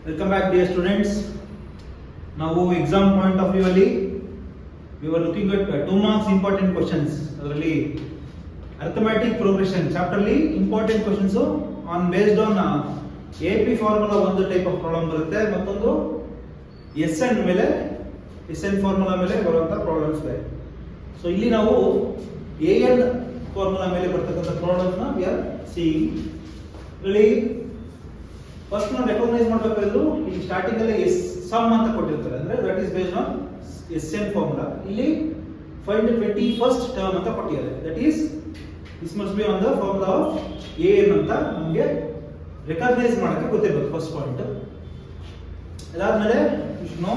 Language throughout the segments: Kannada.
Welcome back, dear students. Now, exam point of view ಅಲ್ಲಿ we were looking at 2 marks important questions. ಅದರಲ್ಲಿ arithmetic progression chapter ಅಲ್ಲಿ important questions on based on AP formula ಒಂದು ಟೈಪ್ ಆಫ್ ಪ್ರಾಬ್ಲಮ್ ಬರುತ್ತೆ, ಮತ್ತೊಂದು SN ಫಾರ್ಮುಲಾ ಮೇಲೆ ಬರುವಂತ ಪ್ರಾಬ್ಲಮ್ಸ್ ಇದೆ. ಸೊ ಇಲ್ಲಿ ನಾವು AN ಫಾರ್ಮುಲಾ ಮೇಲೆ ಬರ್ತಕ್ಕಂಥ ಪ್ರಾಬ್ಲಮ್ಸ್ ನ we are seeing. ಇಲ್ಲಿ ಫಸ್ಟ್ ನಾವು ರೆಕಗ್ನೈಸ್ ಮಾಡಬೇಕಾದ್ರು ಇಲ್ಲಿ ಸ್ಟಾರ್ಟಿಂಗ್ ಅಲ್ಲಿ ಸಮ್ ಅಂತ ಕೊಟ್ಟಿರ್ತಾರೆ, ಅಂದ್ರೆ that is based on SN formula. ಇಲ್ಲಿ ಫೈಂಡ್ 21st ಟರ್ಮ್ ಅಂತ ಕೊಟ್ಟಿದ್ದಾರೆ, that is this must be on the formula of AN ಅಂತ ನಮಗೆ ರೆಕಗ್ನೈಸ್ ಮಾಡಕ್ಕೆ ಗೊತ್ತಿರಬೇಕು ಫಸ್ಟ್ ಪಾಯಿಂಟ್. ಅದಾದ್ಮೇಲೆ ನೋ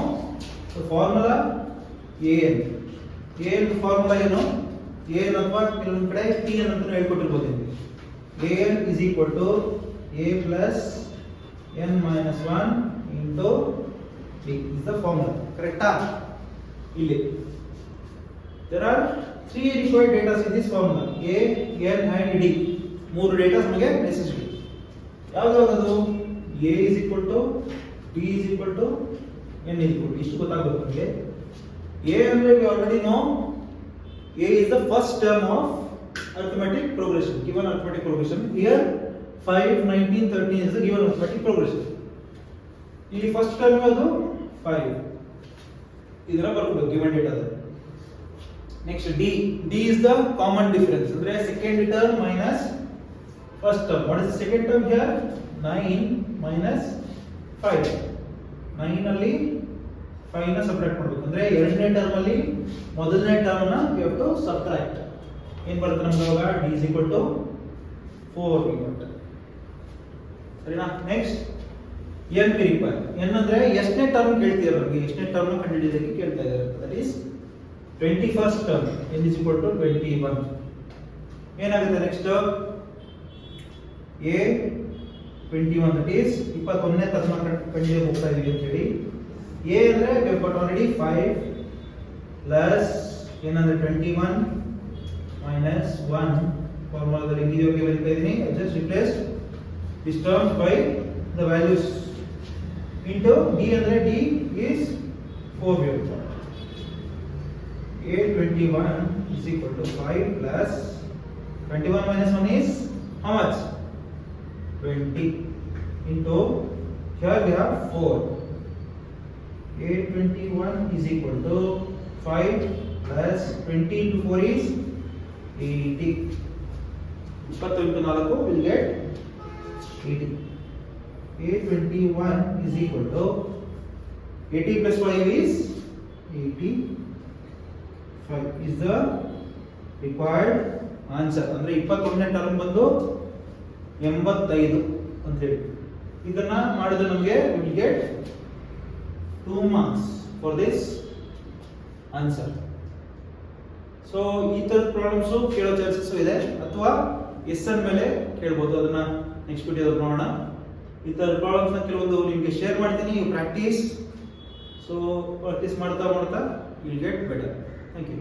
ಫಾರ್ಮುಲಾ AN ಫಾರ್ಮುಲಾ ಏನು, AN ಅಥವಾ ಕೆಲವೊಂದು ಕಡೆ TN ಅಂತ ಹೇಳ್ಕೊಟ್ಟಿರ್ಬೋದು. AN is equal to A plus n minus 1 into D is the formula. Correct? ಇಲ್ಲಿ there are 3 required data in this formula, A, N and D. ಮೂರು ಡೇಟಾ ನಮಗೆ ನೆಸೆಸರಿ. ಯಾವುದು? A is equal to D is equal to n is equal to, ಇಷ್ಟು ಗೊತ್ತಾಗಬೇಕು ನಮಗೆ. A ಅಂದ್ರೆ we already know A is the first term of arithmetic progression, given arithmetic progression. Here 5, 19, 13 is the given arithmetic progression. ಇಲ್ಲಿ ಫಸ್ಟ್ ಟರ್ಮ್ ಯಾವುದು 5, ಇದರ ಬರ್ಕೋಬೇಕು given data. Next D is the common difference, ಅಂದ್ರೆ second term minus first term. What is the second term here? 9 minus 5. 9 ಅಲ್ಲಿ 5 ನ ಸಬ್ಟ್ರಾಕ್ಟ್ ಮಾಡಬೇಕು, ಅಂದ್ರೆ ಎರಡನೇ ಟರ್ಮ್ ಅಲ್ಲಿ ಮೊದಲನೇ ಟರ್ಮ್ ನ we have to subtract. ಏನು ಬರುತ್ತೆ ನಮಗೆ ಇವಾಗ? D is equal to 4. ಸರಿನಾ? Next n we require. n ಅಂದ್ರೆ ಎಷ್ಟನೇ ಟರ್ಮ್ ಕೇಳ್ತಿದ್ದಾರೆ ನಮಗೆ, ಎಷ್ಟನೇ ಟರ್ಮ್ ನ ಕಂಡುಹಿಡಿಯೋದಕ್ಕೆ ಕೇಳ್ತಾ ಇದ್ದಾರೆ. That is 21st term, n is equal to 21. ಏನಾಗುತ್ತೆ ನೆಕ್ಸ್ಟ್? a 21, ದಟ್ ಈಸ್ 21ನೇ ಟರ್ಮ್ ಕಂಡುಹಿಡಿಯಕ್ಕೆ ಹೋಗ್ತಾ ಇದೀವಿ ಅಂತ ಹೇಳಿ. a ಅಂದ್ರೆ we have got already 5 plus ಏನಂದ್ರೆ 21 minus 1. ಫಾರ್ಮುಲಾದಲ್ಲಿ ಇದಕ್ಕೆ ಬರೀತಾ ಇದೀನಿ. I just replaced this term by the values into D, andre D is 4 here. A21 is equal to 5 plus 21 minus 1 is how much? 20 into here we have 4. A21 is equal to 5 plus 20 into 4 is 80. 20 into 4 will get 80. A21 is equal to 80 plus 5 is 85 is the required answer. ಅಂದ್ರೆ 21ನೇ ಟರ್ಮ್ ಬಂದು 85 ಅಂತ ಹೇಳಿ. ಇದನ್ನ ಮಾಡಿದ್ರೆ ನಮಗೆ we will get 2 marks for this answer. So ಈ ತರದ ಪ್ರಾಬ್ಲಮ್ಸ್ ಕೇಳೋ ಚಾನ್ಸಸ್ ಇದೆ, ಅಥವಾ SN ಮೇಲೆ ಕೇಳಬಹುದು. ಅದನ್ನ ನೆಕ್ಸ್ಟ್ ವಿಡಿಯೋದಲ್ಲಿ ನೋಡೋಣ. ಈ ತರ ಪ್ರಾಬ್ಲಮ್ಸ್ ನ ಕೆಲವೊಂದು ನಿಮಗೆ ಶೇರ್ ಮಾಡ್ತೀನಿ, ಯು ಪ್ರಾಕ್ಟೀಸ್. ಸೊ ಪ್ರಾಕ್ಟೀಸ್ ಮಾಡ್ತಾ you will get better. Thank you.